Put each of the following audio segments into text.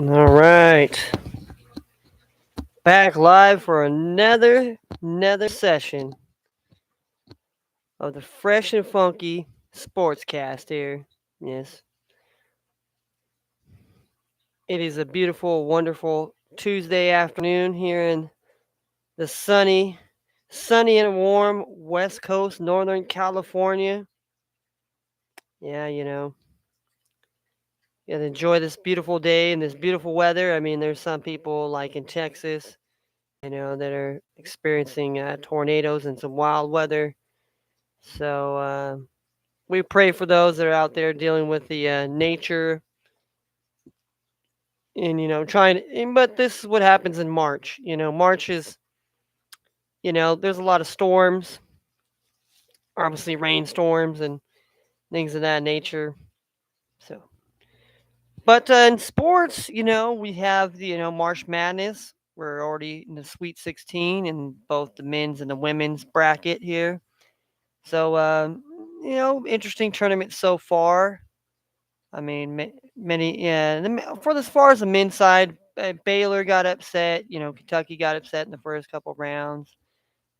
All right. Back live for another session of the fresh and funky sportscast here. Yes. It is a beautiful, wonderful Tuesday afternoon here in the sunny and warm West Coast, Northern California. Yeah, you gotta enjoy this beautiful day and this beautiful weather. I mean, there's some people like in Texas, that are experiencing tornadoes and some wild weather. So we pray for those that are out there dealing with the nature and but this is what happens in March. March is, there's a lot of storms, obviously rainstorms and things of that nature. So, but in sports, we have the March Madness. We're already in the Sweet 16 in both the men's and the women's bracket here. So interesting tournament so far. I mean, many, yeah. For as far as the men's side, Baylor got upset. Kentucky got upset in the first couple rounds.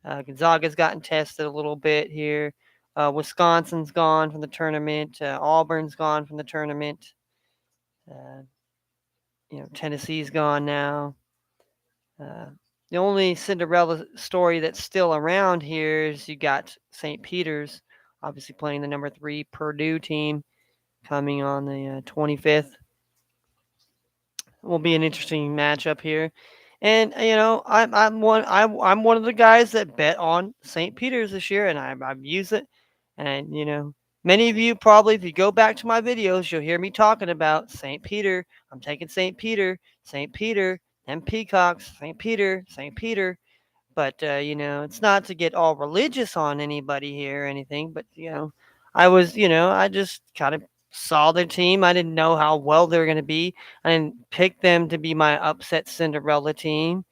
Gonzaga's gotten tested a little bit here. Wisconsin's gone from the tournament. Auburn's gone from the tournament. Uh, Tennessee's gone now. Uh, the only Cinderella story that's still around here is you got St. Peter's, obviously playing the number 3 Purdue team coming on the 25th. Will be an interesting matchup here. And I'm one of the guys that bet on St. Peter's this year, and I've used it. And many of you probably, if you go back to my videos, you'll hear me talking about St. Peter. I'm taking St. Peter, and Peacocks, St. Peter, St. Peter. But it's not to get all religious on anybody here or anything. But I just kind of saw their team. I didn't know how well they were going to be. I didn't pick them to be my upset Cinderella team.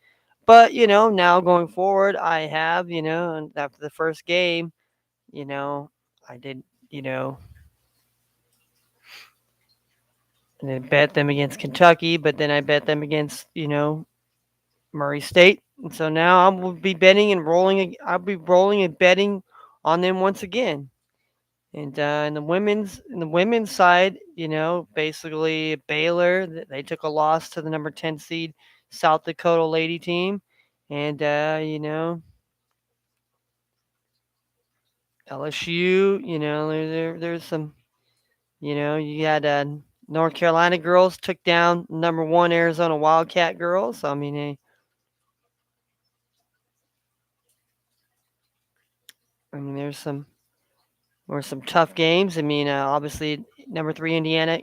But now going forward, I have and after the first game, I did you know and then bet them against Kentucky, but then I bet them against Murray State. And so now I will be betting and rolling. I'll be rolling and betting on them once again. And in the women's side, basically Baylor, they took a loss to the number 10 seed South Dakota Lady team, and LSU. There's some. You had North Carolina girls took down number 1 Arizona Wildcat girls. So I mean, there's some tough games. I mean, obviously number 3 Indiana,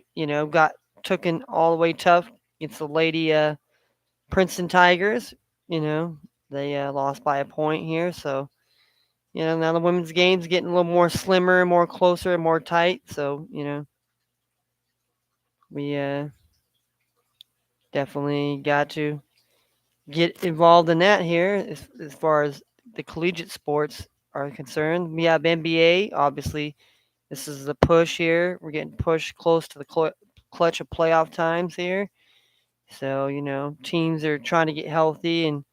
got taken all the way tough against the Lady Princeton Tigers. You know, they lost by a point here. So now the women's game's getting a little more slimmer, more closer, and more tight. So we definitely got to get involved in that here as far as the collegiate sports are concerned. We have NBA, obviously. This is the push here. We're getting pushed close to the clutch of playoff times here. So, teams are trying to get healthy and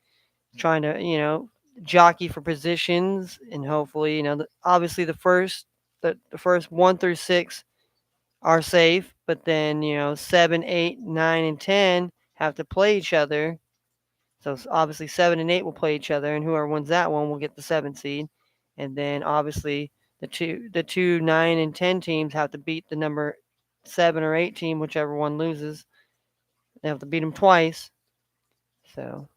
trying to, jockey for positions. And hopefully, obviously the first 1 through 6 are safe. But then, 7, 8, 9, and 10 have to play each other. So obviously 7 and 8 will play each other. And whoever wins that one will get the 7th seed. And then obviously the two 9 and 10 teams have to beat the number 7 or 8 team, whichever one loses. They have to beat them twice. So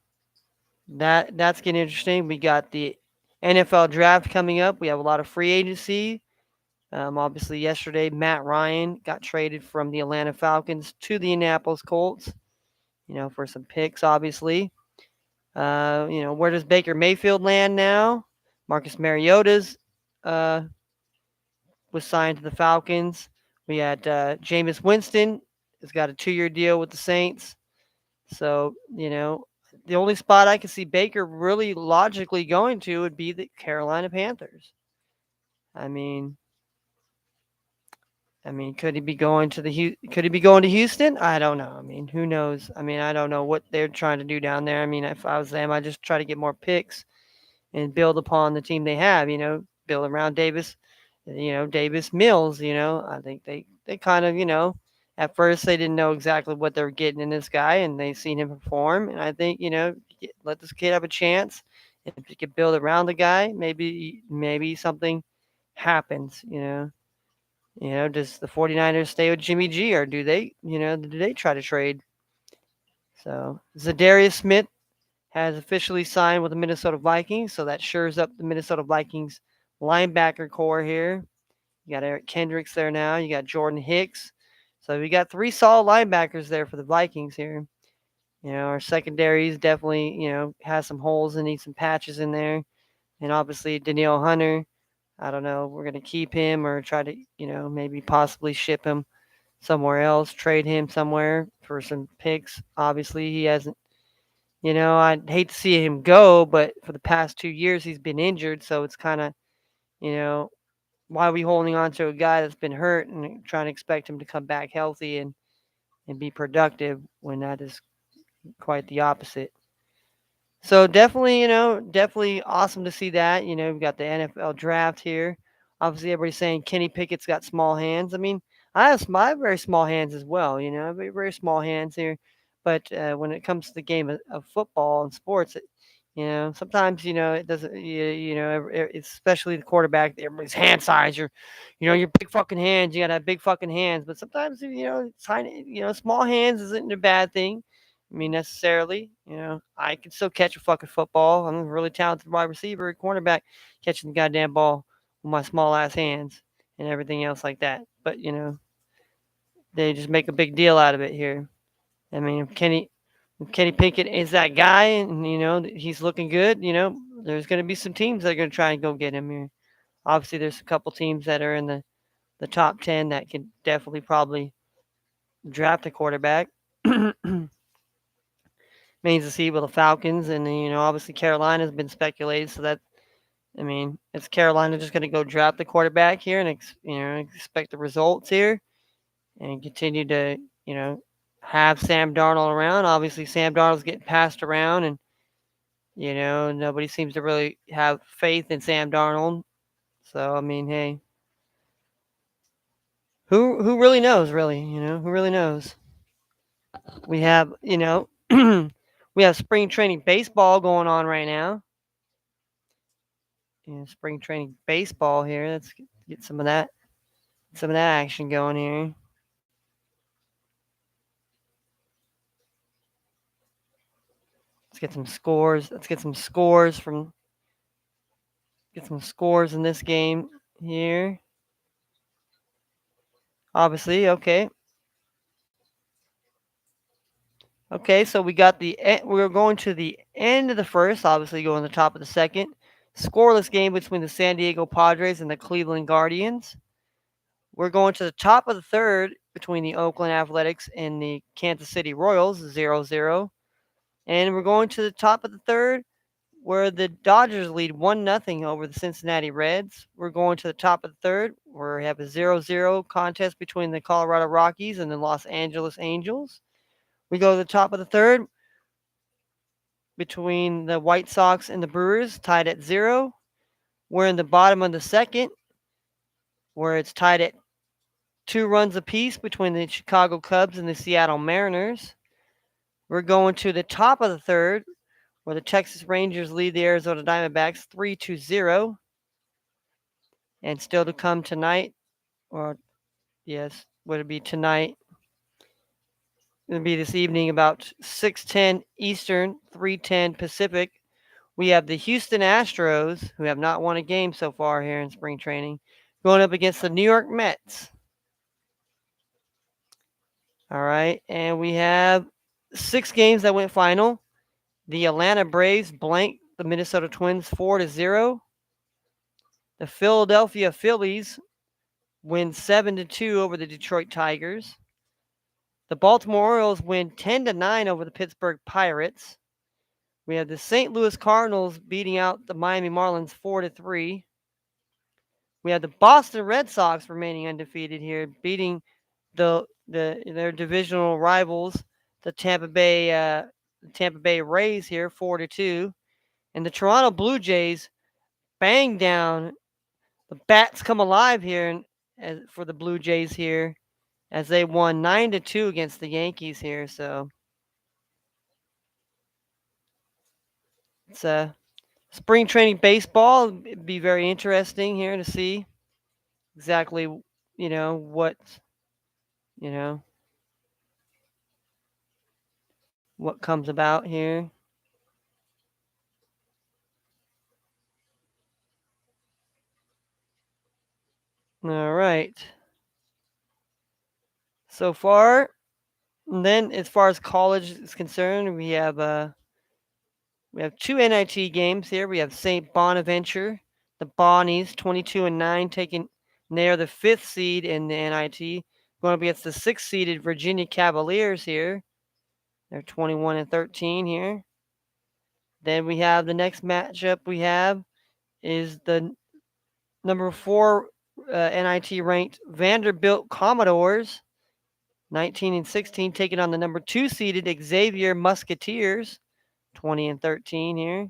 that's getting interesting. We got the NFL draft coming up. We have a lot of free agency. Obviously, yesterday Matt Ryan got traded from the Atlanta Falcons to the Indianapolis Colts. For some picks, obviously. Where does Baker Mayfield land now? Marcus Mariota's uh, was signed to the Falcons. We had Jameis Winston has got a 2-year deal with the Saints. So, the only spot I could see Baker really logically going to would be the Carolina Panthers. I mean, I mean, could he be going to Houston? I don't know. I mean, who knows? I mean, I don't know what they're trying to do down there. I mean, if I was them, I'd just try to get more picks and build upon the team they have. Build around Davis. Davis Mills. I think they kind of at first they didn't know exactly what they were getting in this guy, and they seen him perform, and I think let this kid have a chance. If you could build around the guy, maybe something happens. Does the 49ers stay with Jimmy G, or do they try to trade? So Zadarius Smith has officially signed with the Minnesota Vikings, so that shores up the Minnesota Vikings linebacker core here. You got Eric Kendricks there now. You got Jordan Hicks. So we got three solid linebackers there for the Vikings here. Our secondaries definitely, has some holes and needs some patches in there. And obviously Danielle Hunter, I don't know, we're gonna keep him or try to, maybe possibly ship him somewhere else, trade him somewhere for some picks. Obviously, he hasn't. I'd hate to see him go, but for the past 2 years, he's been injured, so it's kind of, you know, why are we holding on to a guy that's been hurt and trying to expect him to come back healthy and be productive when that is quite the opposite? So definitely awesome to see that. We've got the NFL draft here. Obviously, everybody's saying Kenny Pickett's got small hands. I mean, I have very small hands as well. I have very small hands here. But when it comes to the game of football and sports, sometimes it doesn't. Especially the quarterback, everybody's hand size. Your big fucking hands. You gotta have big fucking hands. But sometimes tiny, small hands isn't a bad thing. I mean, necessarily. I can still catch a fucking football. I'm a really talented wide receiver, cornerback, catching the goddamn ball with my small ass hands and everything else like that. But they just make a big deal out of it here. I mean, if Kenny Pickett is that guy, and he's looking good, there's going to be some teams that are going to try and go get him here. Obviously, there's a couple teams that are in the top 10 that can definitely probably draft a quarterback. Means to see with the Falcons, and obviously Carolina's been speculated, so that I mean, is Carolina just going to go draft the quarterback here and expect the results here and continue to have Sam Darnold around? Obviously, Sam Darnold's getting passed around, and nobody seems to really have faith in Sam Darnold. So I mean, hey, who really knows? Really, who really knows? We have we have spring training baseball going on right now. Spring training baseball here. Let's get some of that action going here. Let's get some scores. Let's get some scores in this game here. Obviously, okay. Okay, so we're going to the end of the first, obviously going to the top of the second. Scoreless game between the San Diego Padres and the Cleveland Guardians. We're going to the top of the third between the Oakland Athletics and the Kansas City Royals, 0-0. And we're going to the top of the third where the Dodgers lead 1-0 over the Cincinnati Reds. We're going to the top of the third where we have a 0-0 contest between the Colorado Rockies and the Los Angeles Angels. We go to the top of the third between the White Sox and the Brewers, tied at 0. We're in the bottom of the second where it's tied at 2 runs apiece between the Chicago Cubs and the Seattle Mariners. We're going to the top of the third where the Texas Rangers lead the Arizona Diamondbacks 3-0. And still to come tonight, or yes, would it be tonight? It would be this evening about 6:10 Eastern, 3:10 Pacific. We have the Houston Astros, who have not won a game so far here in spring training, going up against the New York Mets. All right, and we have 6 games that went final. The Atlanta Braves blanked the Minnesota Twins 4-0. The Philadelphia Phillies win 7-2 over the Detroit Tigers. The Baltimore Orioles win 10-9 over the Pittsburgh Pirates. We have the St. Louis Cardinals beating out the Miami Marlins 4-3. We have the Boston Red Sox remaining undefeated here, beating their divisional rivals, the Tampa Bay Rays here 4-2, and the Toronto Blue Jays bang down. The bats come alive here for the Blue Jays here as they won 9-2 against the Yankees here. So it's spring training baseball. It'd be very interesting here to see exactly what you know what comes about here. All right. So far, and then as far as college is concerned, we have two NIT games here. We have St. Bonaventure, the Bonnies, 22-9, taking they're the fifth seed in the NIT, going up against the sixth seeded Virginia Cavaliers here. They're 21-13 here. Then we have the next matchup we have is the number 4 NIT ranked Vanderbilt Commodores, 19-16, taking on the number 2 seeded Xavier Musketeers, 20-13 here.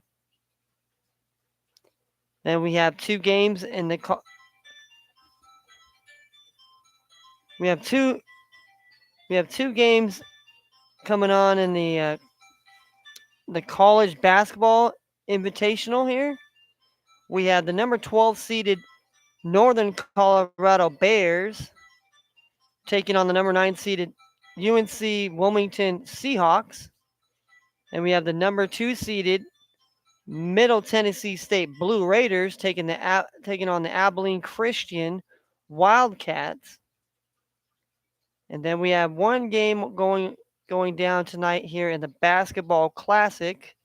Then we have two games in the we have two games coming on in the college basketball invitational here. We have the number 12 seeded Northern Colorado Bears taking on the number 9 seeded UNC Wilmington Seahawks. And we have the number 2 seeded Middle Tennessee State Blue Raiders taking on the Abilene Christian Wildcats. And then we have one game going down tonight here in the basketball classic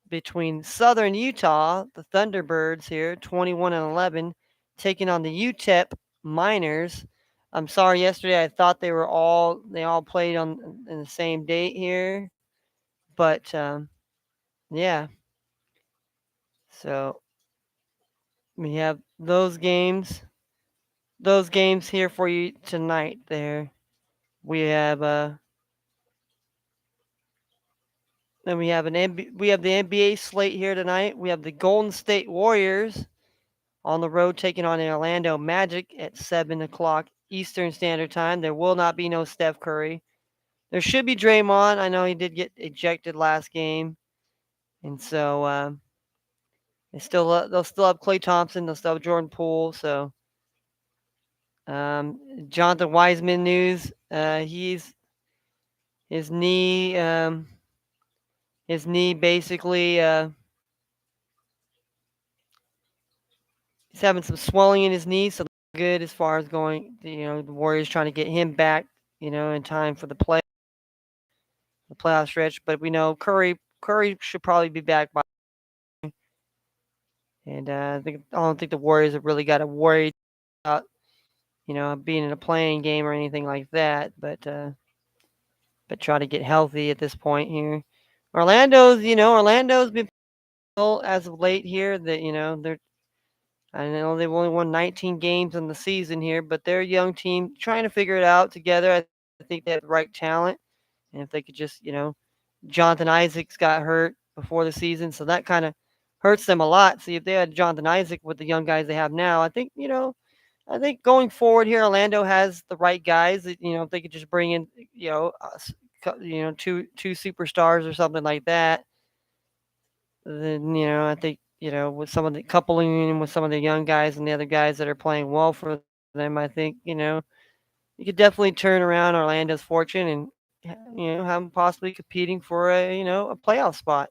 between Southern Utah, the Thunderbirds here, 21-11, taking on the UTEP Miners. I'm sorry, yesterday I thought they all played on in the same date here, but yeah. So we have those games here for you tonight. There, we have then we have we have the NBA slate here tonight. We have the Golden State Warriors on the road taking on the Orlando Magic at 7 o'clock Eastern Standard Time. There will not be no Steph Curry. There should be Draymond. I know he did get ejected last game, and so they'll still have Klay Thompson. They'll still have Jordan Poole. So Jonathan Wiseman news. He's his knee. His knee basically. He's having some swelling in his knee, so good as far as going. The Warriors trying to get him back. In time for the playoff stretch. But we know Curry should probably be back by. And I don't think the Warriors have really got to worry about being in a playing game or anything like that. But try to get healthy at this point here. Orlando's been as of late here. That they're. I know they've only won 19 games in the season here, but they're a young team trying to figure it out together. I think they have the right talent, and if they could just, Jonathan Isaacs got hurt before the season, so that kind of hurts them a lot. See, if they had Jonathan Isaac with the young guys they have now, I think going forward here, Orlando has the right guys. That, if they could just bring in, two superstars or something like that, then I think with some of the coupling in with some of the young guys and the other guys that are playing well for them, I think you could definitely turn around Orlando's fortune and have them possibly competing for a playoff spot.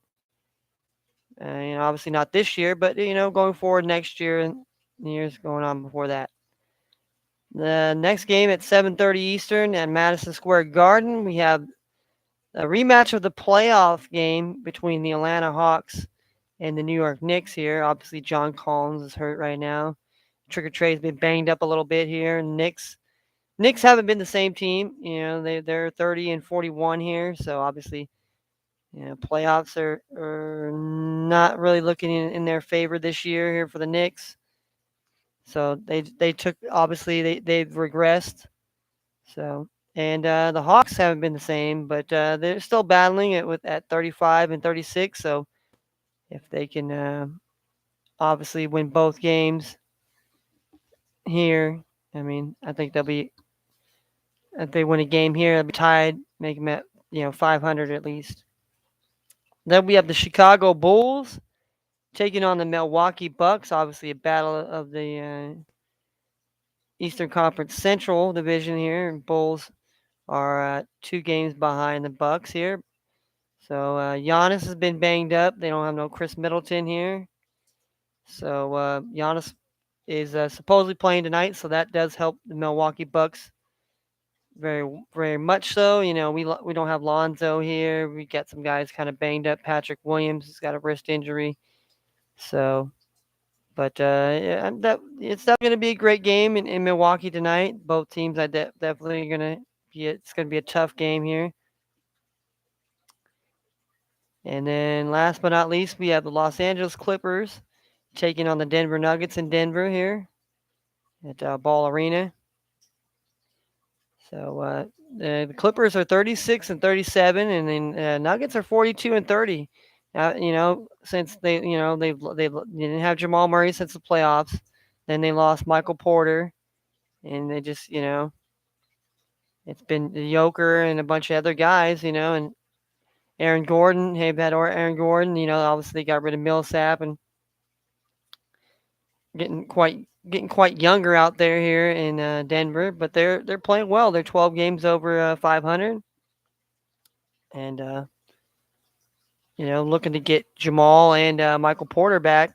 Obviously not this year, but going forward next year and the years going on before that. The next game at 7:30 Eastern at Madison Square Garden, we have a rematch of the playoff game between the Atlanta Hawks and the New York Knicks here. Obviously, John Collins is hurt right now. Trigger Trey's been banged up a little bit here. Knicks haven't been the same team. They're 30-41 here, so obviously, playoffs are not really looking in their favor this year here for the Knicks. So they took obviously they've regressed. So and the Hawks haven't been the same, but they're still battling it with at 35 and 36. So if they can obviously win both games here, I mean I think they'll be if they win a game here, they'll be tied, make them at 500 at least. Then we have the Chicago Bulls taking on the Milwaukee Bucks. Obviously a battle of the Eastern Conference Central Division here. Bulls are 2 games behind the Bucks here. So Giannis has been banged up. They don't have no Chris Middleton here. So Giannis is supposedly playing tonight, so that does help the Milwaukee Bucks very much so. We don't have Lonzo here. We got some guys kind of banged up. Patrick Williams has got a wrist injury. So, but yeah, it's definitely going to be a great game in Milwaukee tonight. Both teams are definitely going to be. It's going to be a tough game here. And then last but not least, we have the Los Angeles Clippers taking on the Denver Nuggets in Denver here at Ball Arena. So the Clippers are 36 and 37, and then Nuggets are 42 and 30. Now since they didn't have Jamal Murray since the playoffs, then they lost Michael Porter, and they just it's been the Joker and a bunch of other guys, and Aaron Gordon. Hey, that or Aaron Gordon. Obviously they got rid of Millsap and getting quite younger out there here in Denver, but they're playing well. They're 12 games over 500, and looking to get Jamal and Michael Porter back,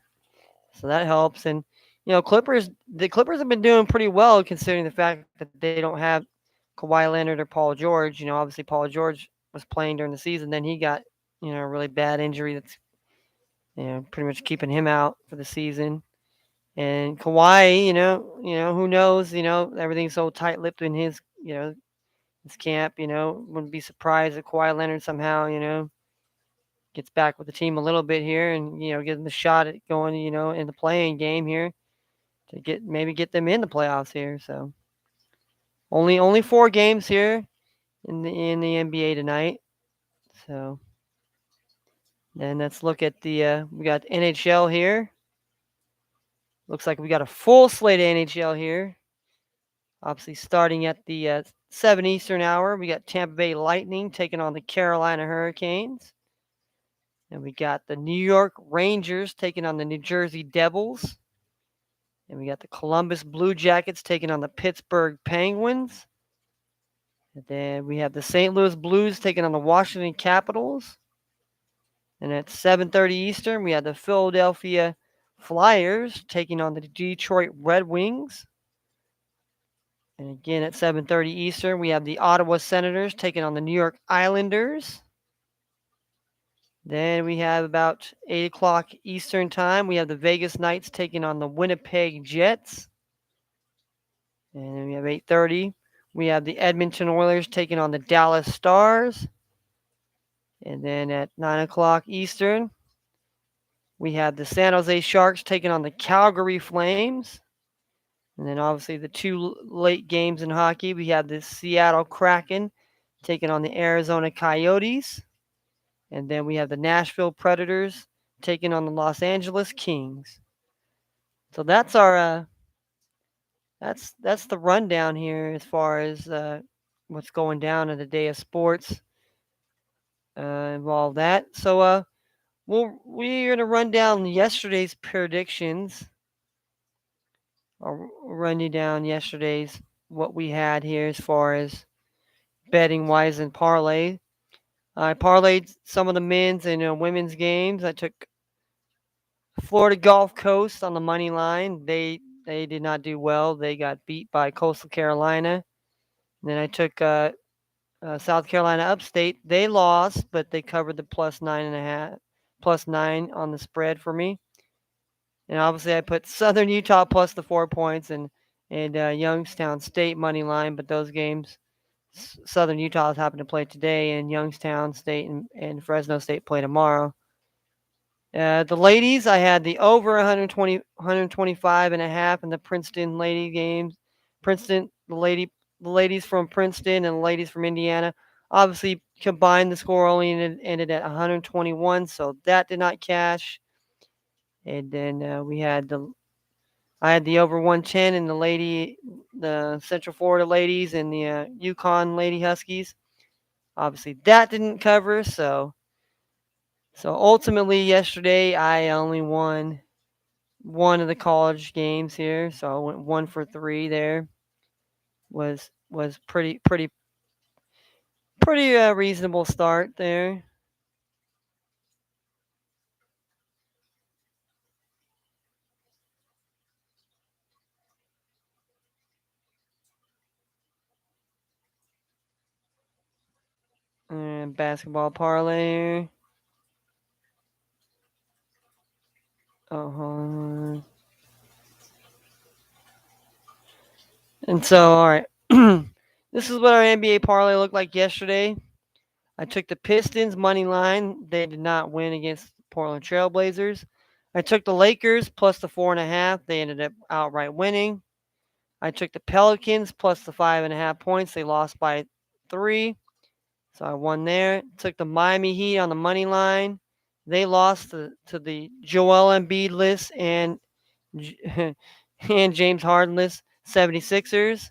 so that helps. And the Clippers have been doing pretty well considering the fact that they don't have Kawhi Leonard or Paul George. Obviously Paul George was playing during the season, then he got a really bad injury that's pretty much keeping him out for the season. And Kawhi, who knows? Everything's so tight-lipped in his camp. Wouldn't be surprised if Kawhi Leonard somehow, gets back with the team a little bit here, and get them the shot at going, in the playing game here to get them in the playoffs here. So only 4 games here in the NBA tonight. So then let's look at we got NHL here. Looks like we got a full slate of NHL here. Obviously, starting at the 7 Eastern hour, we got Tampa Bay Lightning taking on the Carolina Hurricanes. And we got the New York Rangers taking on the New Jersey Devils. And we got the Columbus Blue Jackets taking on the Pittsburgh Penguins. And then we have the St. Louis Blues taking on the Washington Capitals. And at 7:30 Eastern, we have the Philadelphia Flyers taking on the Detroit Red Wings. And again, at 7:30 Eastern, we have the Ottawa Senators taking on the New York Islanders. Then we have about 8 o'clock Eastern time. We have the Vegas Knights taking on the Winnipeg Jets. And then we have 8:30. We have the Edmonton Oilers taking on the Dallas Stars. And then at 9 o'clock Eastern, we have the San Jose Sharks taking on the Calgary Flames. And then obviously the 2 late games in hockey, we have the Seattle Kraken taking on the Arizona Coyotes. And then we have the Nashville Predators taking on the Los Angeles Kings. So that's our that's the rundown here as far as what's going down in the day of sports involved that. So we're gonna run down yesterday's predictions. I'll run you down yesterday's what we had here as far as betting wise and parlay. I parlayed some of the men's and women's games. I took Florida Gulf Coast on the money line. They did not do well. They got beat by Coastal Carolina. And then I took South Carolina Upstate. They lost, but they covered the +9.5, +9 on the spread for me. And obviously, I put Southern Utah plus the 4 points and Youngstown State money line. But those games, Southern Utah happen to play today, and Youngstown State and Fresno State play tomorrow. The ladies, I had the over 120, 125 and a half in the Princeton lady games. Princeton, the ladies from Princeton and the ladies from Indiana. Obviously, combined, the score only ended at 121, so that did not cash. And then I had the over 110 in the Central Florida ladies and the Yukon Lady Huskies. Obviously, that didn't cover. So ultimately, yesterday I only won one of the college games here, so I went 1 for 3 there. Was pretty reasonable start there. And basketball parlay. Uh-huh. And so, all right. This is what our NBA parlay looked like yesterday. I took the Pistons money line. They did not win against Portland Trailblazers. I took the Lakers plus the 4.5. They ended up outright winning. I took the Pelicans plus the 5.5 points. They lost by 3. So I won there. Took the Miami Heat on the money line. They lost to the Joel Embiid list and and James Harden list 76ers.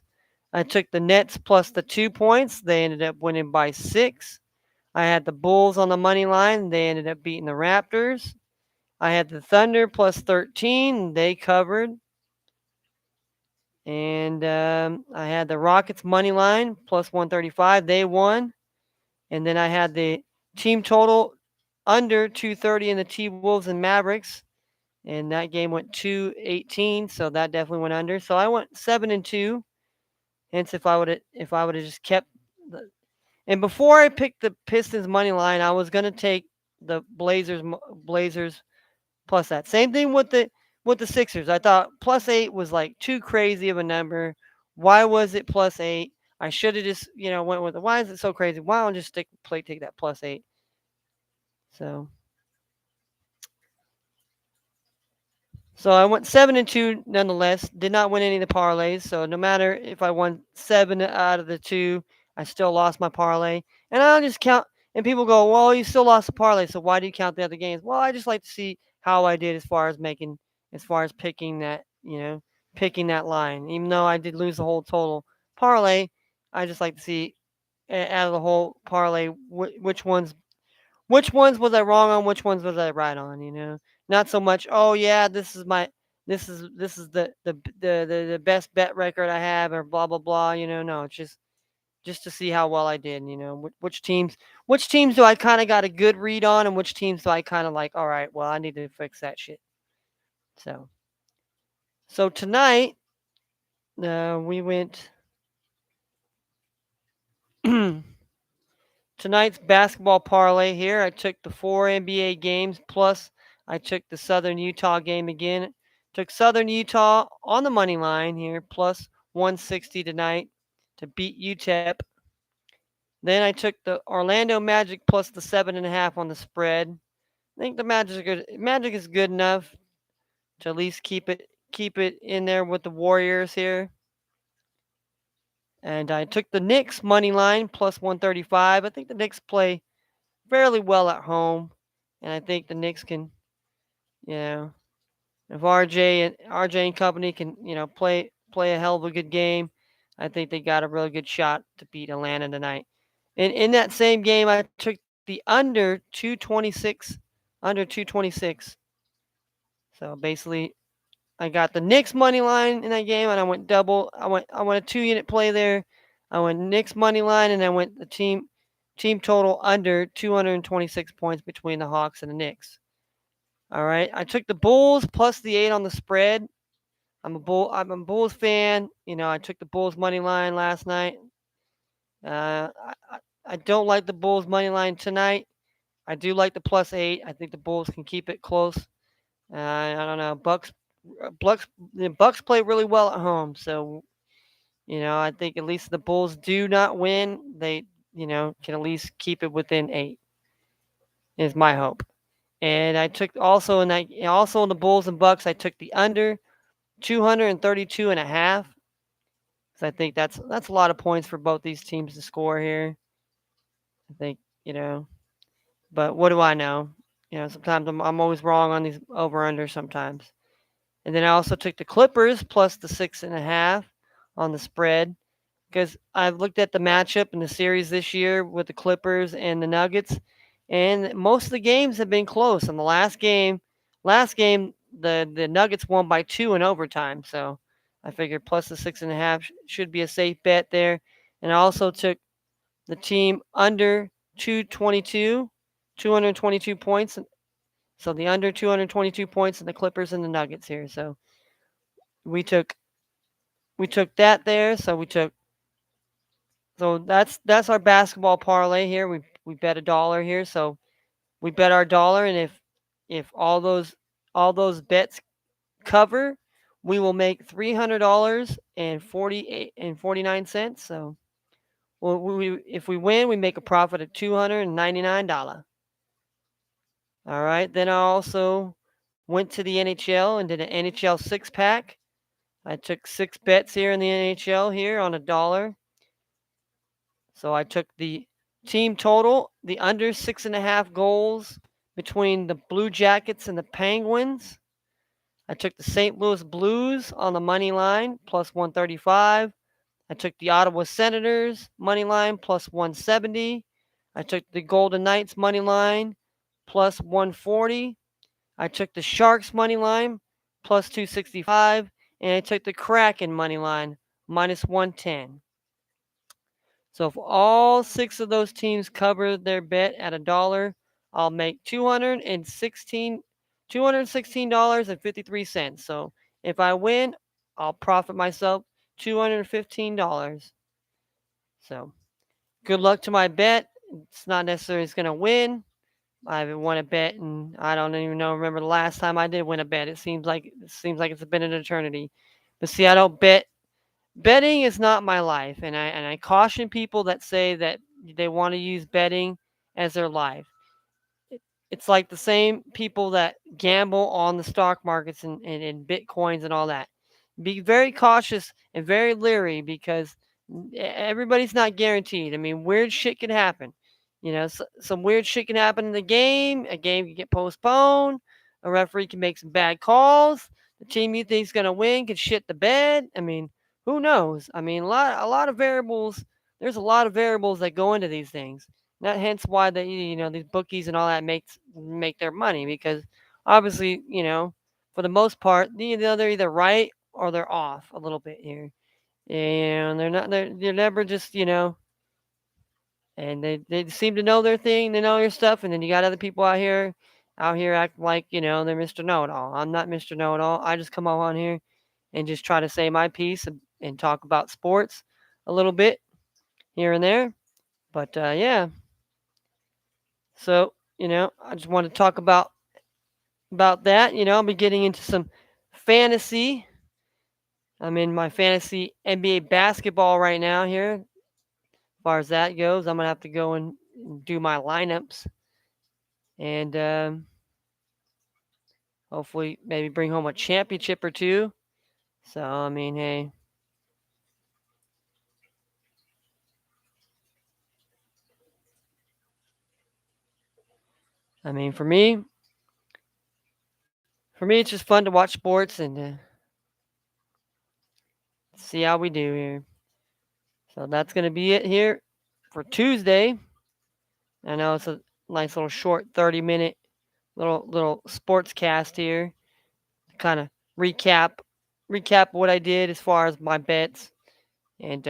I took the Nets plus the 2 points. They ended up winning by 6. I had the Bulls on the money line. They ended up beating the Raptors. I had the Thunder plus 13. They covered. And I had the Rockets money line plus 135. They won. And then I had the team total under 230 in the T Wolves and Mavericks. And that game went 218, so that definitely went under. So I went 7-2. Hence, if I would have just kept the, and before I picked the Pistons money line, I was gonna take the Blazers plus that. Same thing with the Sixers. I thought +8 was like too crazy of a number. Why was it +8? I should have just went with it. Why is it so crazy? Why don't I just take that +8? So So I went 7-2 nonetheless. Did not win any of the parlays. So no matter if I won 7 out of the 2, I still lost my parlay. And I'll just count. And people go, "Well, you still lost the parlay. So why do you count the other games?" Well, I just like to see how I did as far as picking that line. Even though I did lose the whole total parlay, I just like to see out of the whole parlay which ones was I wrong on? Which ones was I right on? Not so much. Oh yeah, this is the best bet record I have, or blah blah blah. No, it's just to see how well I did. Which teams do I kind of got a good read on, and which teams do I kind of like? All right, well I need to fix that shit. So so tonight we went. Tonight's basketball parlay here. I took the 4 NBA games plus I took the Southern Utah game again. Took Southern Utah on the money line here plus 160 tonight to beat UTEP. Then I took the Orlando Magic plus the 7.5 on the spread. I think the Magic is good enough to at least keep it in there with the Warriors here. And I took the Knicks money line plus 135. I think the Knicks play fairly well at home, and I think the Knicks can, you know, if RJ and company can, play a hell of a good game, I think they got a really good shot to beat Atlanta tonight. And in that same game, I took the under 226. So basically, I got the Knicks money line in that game, and I went double. I went a 2 unit play there. I went Knicks money line, and I went the team total under 226 points between the Hawks and the Knicks. All right, I took the Bulls plus the 8 on the spread. I'm a Bulls fan. I took the Bulls money line last night. I don't like the Bulls money line tonight. I do like the +8. I think the Bulls can keep it close. I don't know. The Bucks play really well at home, so I think at least the Bulls do not win. They can at least keep it within 8. Is my hope. And I took also in that also in the Bulls and Bucks, I took the under 232 and a half. Because I think that's a lot of points for both these teams to score here. I think, but what do I know? Sometimes I'm always wrong on these over under sometimes. And then I also took the Clippers plus the 6.5 on the spread because I've looked at the matchup in the series this year with the Clippers and the Nuggets, and most of the games have been close. In the last game, the Nuggets won by 2 in overtime. So I figured plus the 6.5 should be a safe bet there. And I also took the team under 222 points. So the under 222 points in the Clippers and the Nuggets here. So we took we took that there. So that's our basketball parlay here. We bet a dollar here. So we bet our dollar, and if all those bets cover, we will make $300 and 49 cents. So if we win, we make a profit of $299. All right. Then I also went to the NHL and did an NHL 6 pack. I took 6 bets here in the NHL here on a dollar. So I took the team total, the under 6.5 goals between the Blue Jackets and the Penguins. I took the St. Louis Blues on the money line plus 135. I took the Ottawa Senators money line plus 170. I took the Golden Knights money line plus 140. I took the Sharks money line plus 265. And I took the Kraken money line minus 110. So if all 6 of those teams cover their bet at a dollar, I'll make $216.53. So if I win, I'll profit myself $215. So good luck to my bet. It's not necessarily it's gonna win. I haven't won a bet, and I don't even remember the last time I did win a bet. It seems like it's been an eternity. But see, I don't bet. Betting is not my life, and I caution people that say that they want to use betting as their life. It's like the same people that gamble on the stock markets and bitcoins and all that. Be very cautious and very leery because everybody's not guaranteed. I mean, weird shit can happen. Some weird shit can happen in the game. A game can get postponed. A referee can make some bad calls. The team you think is gonna win can shit the bed. I mean, who knows? I mean, a lot of variables. There's a lot of variables that go into these things. That hence why these bookies and all that make their money because obviously for the most part they're either right or they're off a little bit here, and they're never just and they seem to know their thing, they know their stuff, and then you got other people out here acting like they're Mr. Know-it-all. I'm not Mr. Know-it-all. I just come on here and just try to say my piece and talk about sports a little bit here and there, but yeah. So, I just want to talk about that. I'll be getting into some fantasy. I'm in my fantasy NBA basketball right now here. As far as that goes, I'm gonna have to go and do my lineups and hopefully maybe bring home a championship or two. So I mean, hey, I mean for me, it's just fun to watch sports and see how we do here. So that's gonna be it here for Tuesday. I know it's a nice little short 30-minute little sports cast here to kind of recap what I did as far as my bets and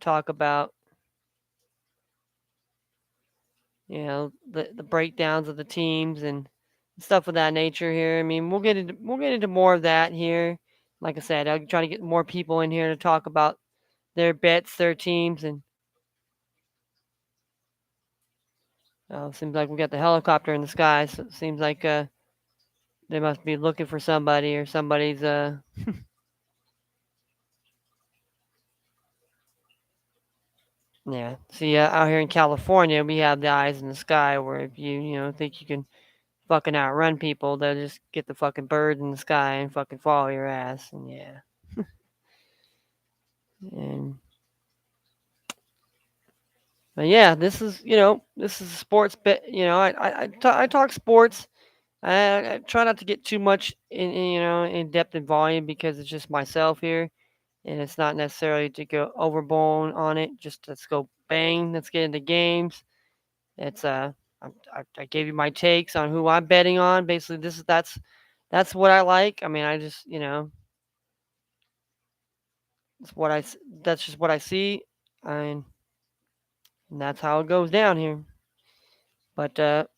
talk about the breakdowns of the teams and stuff of that nature here. I mean, we'll get into more of that here. Like I said, I'll try to get more people in here to talk about their bets, their teams, and seems like we got the helicopter in the sky. So it seems like they must be looking for somebody or somebody's yeah. See, out here in California, we have the eyes in the sky where if you think you can fucking outrun people. They'll just get the fucking bird in the sky and fucking follow your ass. And yeah, and but yeah, this is this is a sports bet. I talk sports. I try not to get too much in depth and volume because it's just myself here, and it's not necessarily to go overblown on it. Just let's go bang. Let's get into games. It's I gave you my takes on who I'm betting on. Basically, that's what I like. I mean, I just it's what that's just what I see, and, and that's how it goes down here. But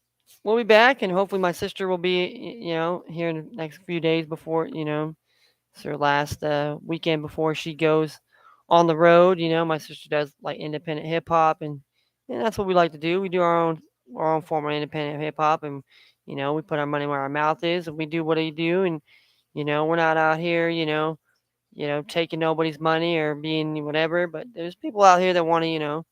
we'll be back, and hopefully my sister will be here in the next few days before it's her last weekend before she goes on the road. My sister does like independent hip hop, and that's what we like to do. We do our own form of independent hip hop, and we put our money where our mouth is, and we do what we do, and we're not out here, taking nobody's money or being whatever. But there's people out here that want to,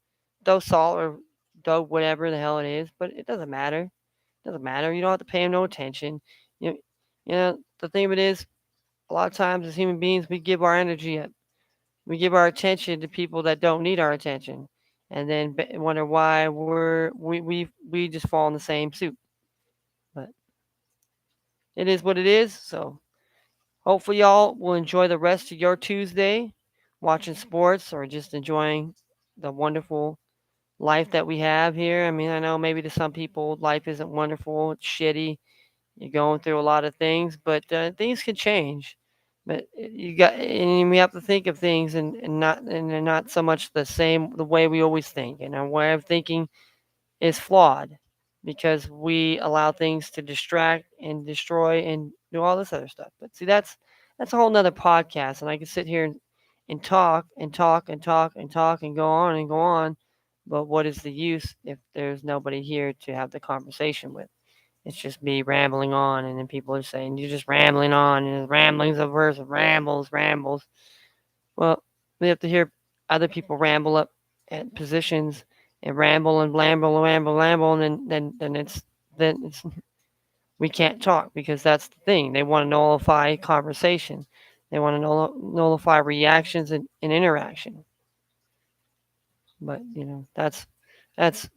throw salt or throw whatever the hell it is, but it doesn't matter. It doesn't matter. You don't have to pay them no attention. You know, the thing of it is, a lot of times as human beings, we give our energy up. We give our attention to people that don't need our attention, and then wonder why we just fall in the same soup. But it is what it is. So hopefully y'all will enjoy the rest of your Tuesday, watching sports or just enjoying the wonderful life that we have here. I mean, I know maybe to some people life isn't wonderful, it's shitty. You're going through a lot of things, but things can change. But and we have to think of things and they're not so much the way we always think. And our way of thinking is flawed because we allow things to distract and destroy and do all this other stuff. But see, that's a whole nother podcast, and I can sit here and talk and talk and talk and talk and go on and go on. But what is the use if there's nobody here to have the conversation with? It's just me rambling on, and then people are saying you're just rambling on, and ramblings of verse rambles. Well, we have to hear other people ramble up at positions and ramble and blamble, and then it's we can't talk because that's the thing. They want to nullify conversation. They want to nullify reactions and interaction. But that's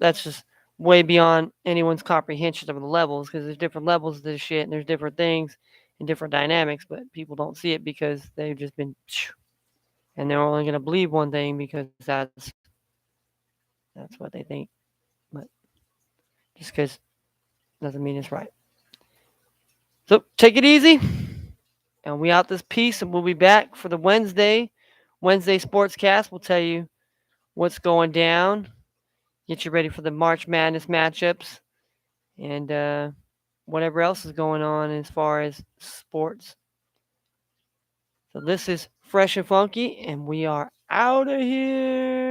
just way beyond anyone's comprehension of the levels because there's different levels of this shit and there's different things and different dynamics, but people don't see it because they've just been and they're only going to believe one thing because that's what they think. But just because doesn't mean it's right. So take it easy, and we out this piece, and we'll be back for the Wednesday Sportscast. We'll tell you what's going down, get you ready for the March Madness matchups, and whatever else is going on as far as sports. So this is Fresh and Funky, and we are out of here.